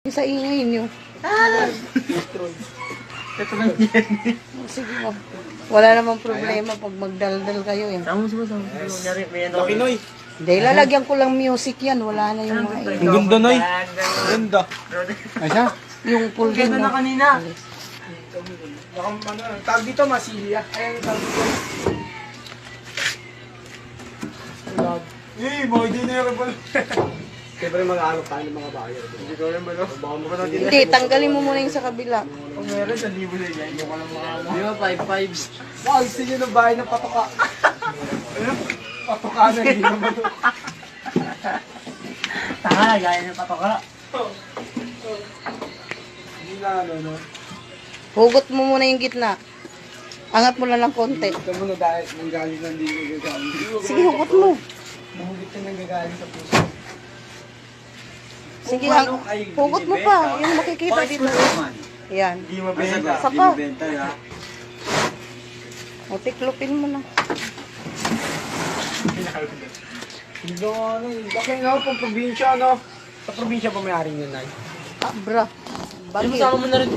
Sa ingay niyo. Ito lang yan. Sige mo. Wala namang problema pag magdaldal kayo eh. Tama mo. Kunyari, may ano. Pinoy. Hindi, lalagyan ko lang music yan. Wala na yung mga Ang ganda, Noy. Ganda. Ay siya? yung pool din. Ganda na No? kanina. Tawag dito, Masilya. Ayan, tawag dito. Mga hindi na yung rebel. Siyempre mag-aalok tayo ng mga bayan. Hindi ko rin ba, no? Baka mo ka natin. Hindi, tanggalin mo muna yung sa kabila. Kung meron, 1,000 na yan. Yung ka lang mga ano. Di ba, 5-5s? Gusto nyo ng bahay ng patoka. Ano? Patoka na, hindi naman. Tanga, gaya ng patoka. Hindi na, no? Hugot mo muna yung gitna. Angat mo lang ng konti. Ito mo na dahil nanggaling ng hindi gagaling. Sige, hugot mo. Mahugit ka nang gagaling sa puso. Sige, hugot mo pa. Yung makikita dito. Yan. Hindi mabenta. Isa pa. Mabenta, ha? O, tiklopin mo na. Hindi ano, laki nga pang probinsya, no? Sa probinsya pa may-ari nyo, Nay. Ah, bra. Bakit? Sama mo na rin.